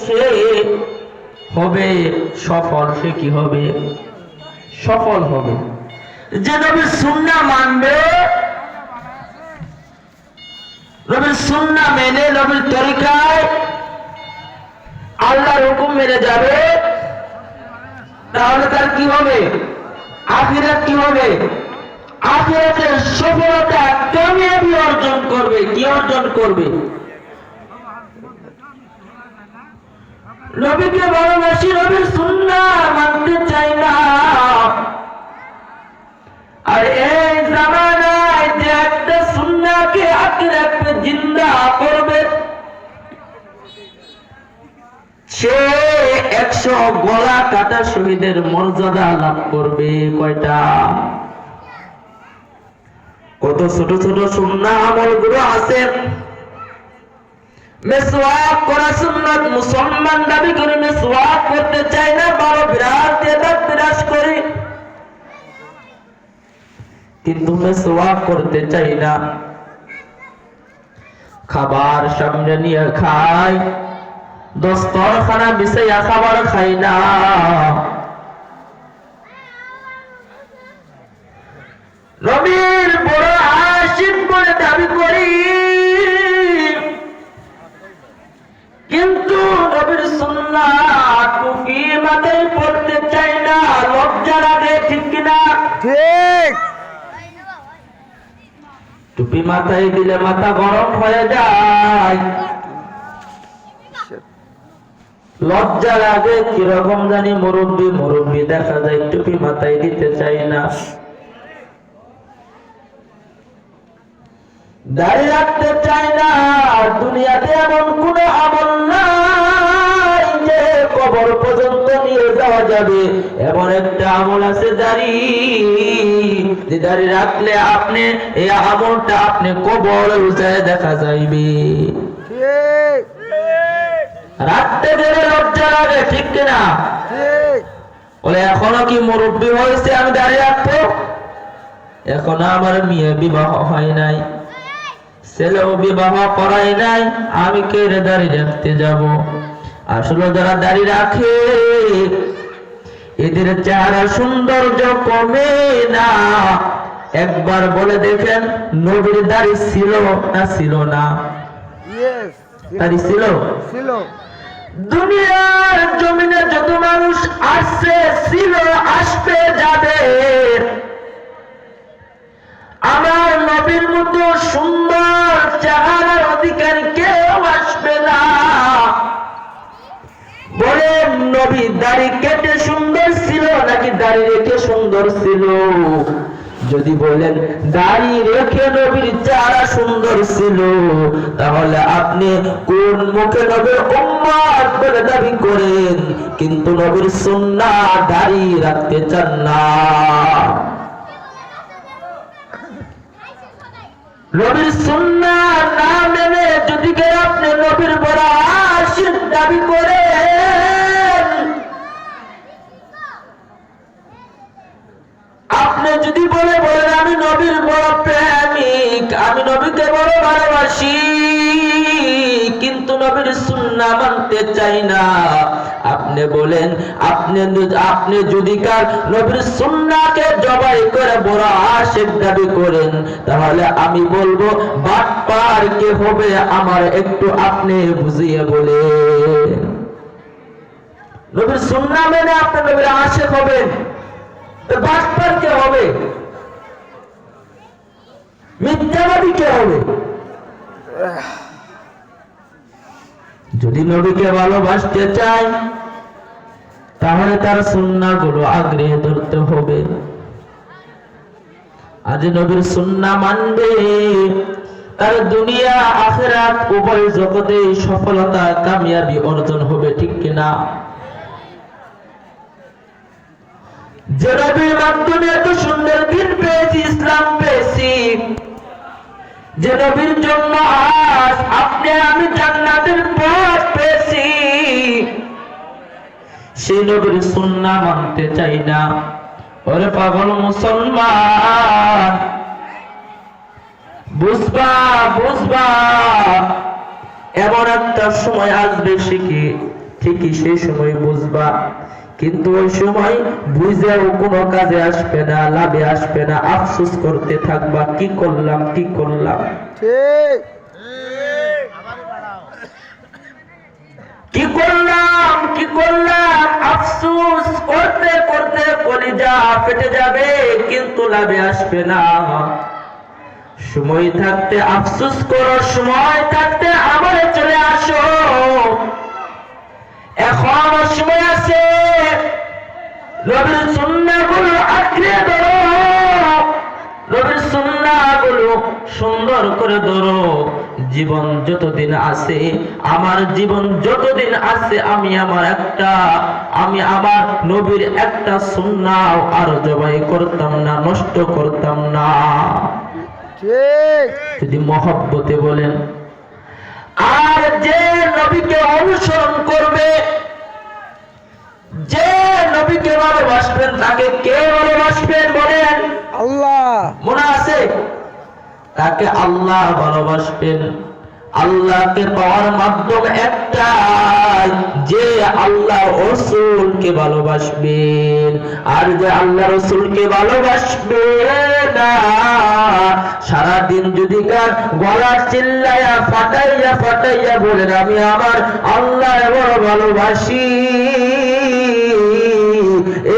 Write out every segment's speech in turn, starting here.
সে হবে সফল। সে কি হবে? সফল হবে। যে নবীর সুন্নাহ মানবে, নবীর সুন্নাহ মেনে নবীর তরিকায় আল্লাহর হুকুম মেনে যাবে, তাহলে তার কি হবে? আখিরাত কি হবে? আখিরাতের সফলতা, কামিয়াবি অর্জন করবে। কি অর্জন করবে? নবীকে ভালোবাসি, নবীর সুন্নাহ মানতে চাই না। আর এই জামানায় যে একটা সুন্নাহকে আঁকড়ে রাখবে, জিন্দা করবে, সে 100 গলা কাটা শহীদের মর্যাদা লাভ করবে। কয়টা? কত ছোট ছোট সুন্নাহ আমলগুলো আছে। মিসওয়াক করা সুন্নাত, মুসলমান দাবি করে মিসওয়াক করতে চায় না, বড় বিরাট দিয়ে দাঁত বিরাজ করে, কিন্তু মিসওয়াক করতে চাই না। খাবার সামনে নিয়ে খায়, দস্তরখানা বিছাইয়া খাবার খাই না। নবীর বড় আশিক বলে দাবি করি, কিন্তু নবীর সুন্নাহ টুপি মাথায় পড়তে চাই না, লজ্জা লাগে। ঠিক কিনা? ঠিক। টুপি মাথায় দিলে মাথা গরম হয়ে যায়, লজ্জা লাগে। কিরকম জানি মুরব্বি মুরব্বি দেখা যায়, টুপি মাথায় দিতে চাই না। দাড়ি রাখতে চাই না। দুনিয়াতে এমন কোন আমল নাই যে কবর পর্যন্ত নিয়ে যাওয়া যাবে। এমন একটা আমল আছে দাড়ি, যে দাড়ি রাখলে আপনি এই আমলটা আপনি কবরে উঠায় দেখা যাইবে। ঠিক। রাখতে গেলে লজ্জা লাগে। ঠিক কিনা? ঠিক। বলে এখনো কি মুরব্বি হয়েছে আমি দাড়ি রাখবো? এখনো আমার মেয়ে বিবাহ হয় নাই, ছেলেও বিবাহ করাই নাই, আমি কে রে দাড়ি রাখতে যাব? আসলে যারা দাড়ি রাখে এদের চেহারা সৌন্দর্য কমে না। একবার বলে দেখেন, নবীর দাড়ি ছিল না ছিল না? ইয়েস। দাড়ি ছিল। ছিল। দুনিয়ার জমিনে যত মানুষ আসছে, ছিল, আসতে, যাবে, আমার নবীর মতো সুন্দর চেহারার অধিকারী কেউ আসবে না। বলে নবী দাড়ি কেটে সুন্দর ছিল নাকি দাড়ি রেখে সুন্দর ছিল? যদি বলেন দাড়ি রেখে নবীর চেহারা সুন্দর ছিল, তাহলে আপনি কোন মুখে নবীর উম্মত বলে দাবি করেন, কিন্তু নবীর সুন্নাহ দাড়ি রাখতে চান না। নবীর সুন্নাহ না মেনে যদি কেউ আপনি নবীর বড় আশিক দাবি করেন, আপনি যদি বলেন আমি নবীর বড় প্রেমিক, আমি নবীকে বড় ভালোবাসি, কিন্তু নবীর সুন্নাহ মানতে চাই না, আপনি বলেন আপনি যদি কার নবীর সুন্নাহকে জবাই করে বড় আশিক দাবি করেন, তাহলে আমি বলবো বাটপার কে হবে আমার একটু আপনি বুঝিয়ে বলেন। নবীর সুন্নাহ মেনে আপনি নবীর আশিক হবেন, তো বাটপার কে হবে? মিথ্যাবাদী কে হবে? যদি নবীকে ভালোবাসতে চাই, তাহলে তার সুন্নাহগুলো আঁকড়ে ধরতে হবে। আজ নবীর সুন্নাহ মানবে, তার দুনিয়া আখিরাত উভয় জগতে সফলতা কামিয়াবি অর্জন হবে। ঠিক কিনা? যে নবীর মাধ্যমে এত সুন্দর দিন পেয়েছি, ইসলাম পেয়েছি, যে নবীর জন্য আজ আপনি আমি জান্নাতের পথ পেয়েছি, সেই নবীর সুন্নাহ মানতে চাই না। ওরে পাগল মুসলমান, বুঝবা এমন একটা সময় আসবে শিখি ঠিকই সেই সময় বুঝবা, কিন্তু ওই সময় বুঝেও কোনো কাজে আসবে না, লাভে আসবে না, আফসোস করতে থাকবা কি করলাম কি করলাম। ঠিক কি করলাম কি করলাম, আফসোস করতে করতে কলিজা ফেটে যাবে, কিন্তু লাভে আসবে না। সময় থাকতে আফসোস করো, সময় থাকতে আমলে চলে আসো। এখন সময় আছে, নবীর সুন্নাহগুলো আঁকড়ে ধরো, নবীর সুন্নাহগুলো সুন্দর করে ধরো। জীবন যতদিন আছে, আমার জীবন যতদিন আছে, আমি আমার নবীর একটা সুন্নাহ আর জবাই করতাম না, নষ্ট করতাম না। ঠিক যদি মহব্বতে বলেন, আর যে নবীকে অনুসরণ করবে, যে নবীকে ভালোবাসবেন, তাকে কে ভালোবাসবেন বলেন? আল্লাহ। মনে আছে? তাকে আল্লাহ ভালোবাসবেন। আল্লাহকে পাওয়ার মাধ্যম একটাই, যে আল্লাহ রসুলকে ভালোবাসবেন। আর যে আল্লাহ রসুলকে ভালোবাসবে না, সারাদিন যদি কার গলা চিল্লাইয়া ফাটাইয়া ফাটাইয়া বলেন আমি আমার আল্লাহ বড় ভালোবাসি,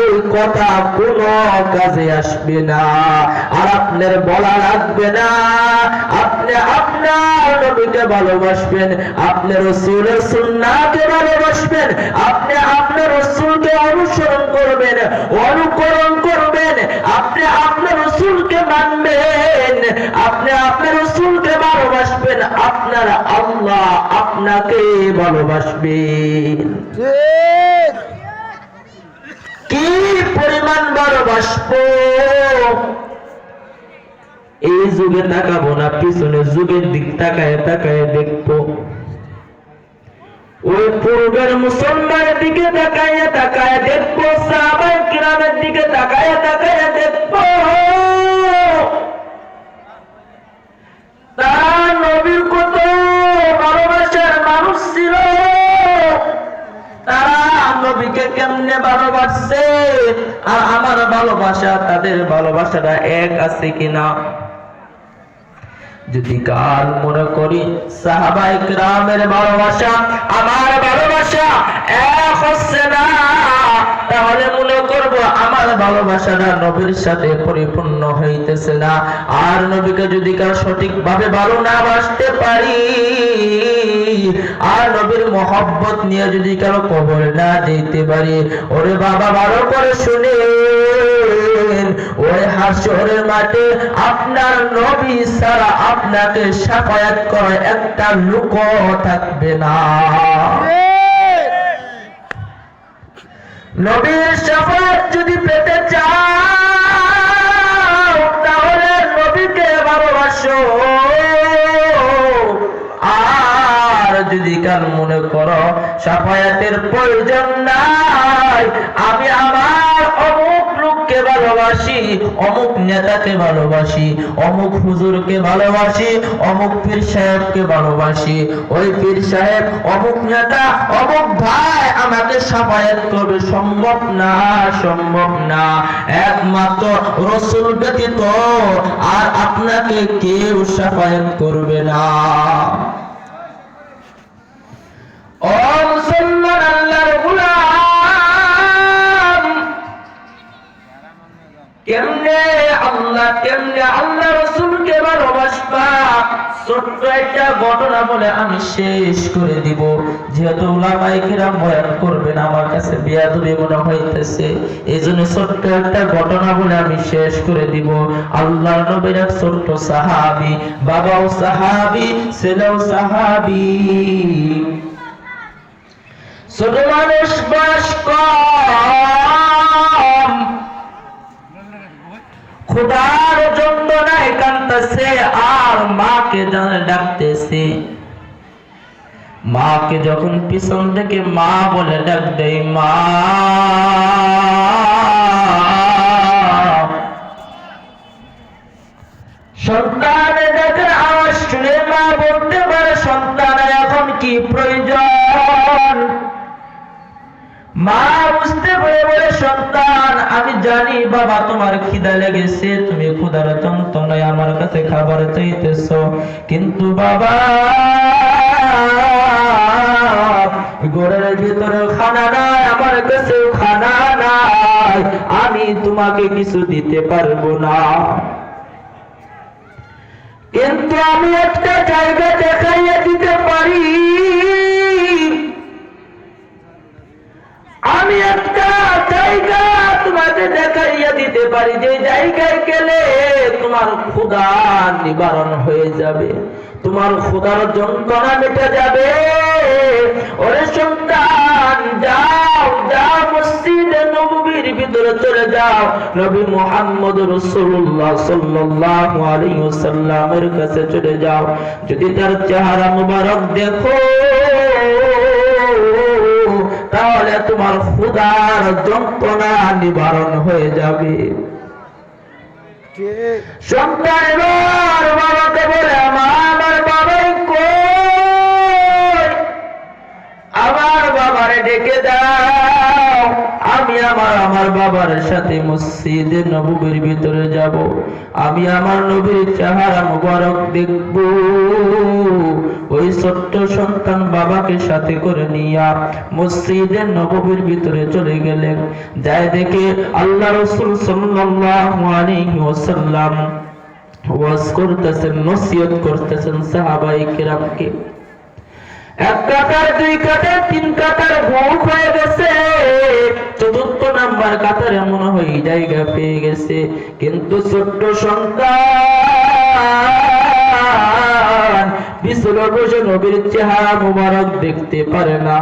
এই কথা কোনো কাজে আসবে না। আর আপনার বলা লাগবে না, আপনি আপনার নবীকে ভালোবাসবেন, আপনি রাসূলের সুন্নাহকে ভালোবাসবেন, আপনি আপনার রাসূলকে অনুসরণ করবেন, অনুকরণ করবেন, আপনি আপনার রাসূলকে মানবেন, আপনি আপনার রাসূলকে ভালোবাসবেন, আপনার আল্লাহ আপনাকে ভালোবাসবেন। ঠিক কি পরিমাণ ভালোবাসবো, এই যুগে তাকাবো না, পিছনে যুগের দিক তাকায় তাকায় দেখবো। ওই পূর্বের মুসলমানের দিকে তাকায় তাকায় দেখবো, সাহাবায়ে কিরামের দিকে তাকায় তাকায় দেখবো। তারা নবীর কত ভালোবাসার মানুষ ছিল, তারা নবীকে কেমনে ভালোবাসছে, আর আমার ভালোবাসা তাদের ভালোবাসাটা এক আছে কিনা। যদি কাল মনে করি সাহাবায়ে কিরামের ভালোবাসা আমার ভালোবাসা এক হচ্ছে না, তাহলে মনে করব আমার ভালোবাসাটা নবীর সাথে পরিপূর্ণ হইতেছে না। আর নবীকে যদি কাল সঠিকভাবে ভালো না বাসতে পারি, আর নবীর মহব্বত নিয়ে যদি কারো কবর না যেতে পারি, ওরে বাবা ভালো করে শুনেন, ওই হাসরের মাঠে আপনার নবী ছাড়া আপনাকে শাফায়াত করে একটা লোক থাকবে না। নবীর শাফায়াত যদি পেতে চাও, তাহলে নবীকে ভালোবাসো। আর যদি কাল মনে করো শাফায়াতের প্রয়োজন নাই, আমি আমার অমুক লোককে ভালোবাসি, অমুক নেতাকে ভালোবাসি, অমুক হুজুরকে ভালোবাসি, অমুক পীর সাহেবকে ভালোবাসি, ওই পীর সাহেব অমুক নেতা অমুক ভাই আমাকে শাফায়াত করবে, সম্ভব না, সম্ভব না। একমাত্র রাসূল ব্যতীত আর আপনাকে কেউ শাফায়াত করবে না। ও মুসলমান আল্লাহর গোলাম, কেমনে আল্লাহ রাসূলকে ভালোবাসবা, ছোট্ট একটা ঘটনা বলে আমি শেষ করে দিব। যেহেতু উলামায়ে কিরাম বয়ান করবেন, আমার কাছে বেয়াদবি মনে হইতেছে, এইজন্য ছোট্ট একটা ঘটনা বলে আমি শেষ করে দিব। আল্লাহর নবীর এক ছোট্ট সাহাবী, বাবাও সাহাবী, ছেলেও সাহাবী, ছোট মানুষ, বয়স কম, ক্ষুধার যন্ত্রণায় কাঁদতেছে, আর মাকে ডাকতেছে। মাকে যখন পিছন থেকে মা বলে ডাক দেয়, মা, সন্তানের ডাকের আওয়াজ শুনে মা বলতে পারে সন্তানের এখন কি প্রয়োজন। মা বুঝতে পেরে বলে, সন্তান আমি জানি বাবা তোমার খিদা লেগেছে, তুমি ক্ষুধার যন্ত্রণায় আমার কাছে খাবার চাইতেছো, কিন্তু বাবা ঘরের ভিতরে খানা নাই, আমার কাছেও খানা নাই, আমি তোমাকে কিছু দিতে পারবো না, কিন্তু আমি একটা জায়গা দেখাইয়া দিতে পারি, আমি একটা জায়গা তোমাকে দেখাইয়া দিতে পারি, যে জায়গায় গেলে তোমার ক্ষুধা নিবারণ হয়ে যাবে, তোমার ক্ষুধার যন্ত্রণা মিটে যাবে। ওরে সন্তান, যাও যাও মসজিদে নববীর ভিতরে চলে যাও, নবী মুহাম্মদ রাসূলুল্লাহ সাল্লাল্লাহু আলাইহি ওয়াসাল্লামের কাছে চলে যাও, যদি তার চেহারা মুবারক দেখো তাহলে তোমার ক্ষুধার যন্ত্রণা নিবারণ হয়ে যাবে। ঠিক সন্তান এবার বাবাকে বলে, আমার বাবাই কই, আমার বাবারে ডেকে দাও, আমি আমার বাবার সাথে মসজিদে নববীর ভিতরে যাব, আমি আমার নবীর চেহারা মুবারক দেখব। ওই ছোট্ট সন্তান বাবাকে সাথে করে নিয়া মসজিদে নববীর ভিতরে চলে গেলেন। যায় দেখে আল্লাহ রাসূল সাল্লাল্লাহু আলাইহি ওয়াসাল্লাম ওয়াজ করতেছেন, নসিহত করতেছেন সাহাবায়ে কেরামকে। এক কাতার, দুই কাতার, তিন কাতার ভুল হয়ে গেছে, চতুর্থ নাম্বার কাতারে মনে হয় জায়গা পেয়ে গেছে, কিন্তু ছোট্ট সন্তান বিছানায় বসে নবীর চেহারা মুবারক দেখতে পারে না,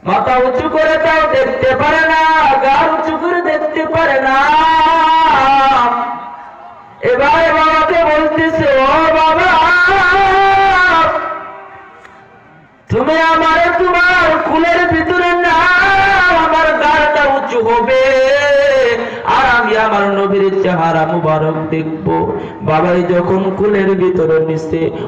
মাথা উঁচু করে তাও দেখতে পারে না, গা উঁচু করে দেখতে পারে না। এবার বাবাকে বলতেছে, ও বাবা তুমি আমার তোমার কুলের ভিতরে না, আমার গাটা উঁচু হবে আর আমি আমার নবীর চেহারা মুবারক দেখবো। বাবাই যখন কুলের ভিতরে নিছে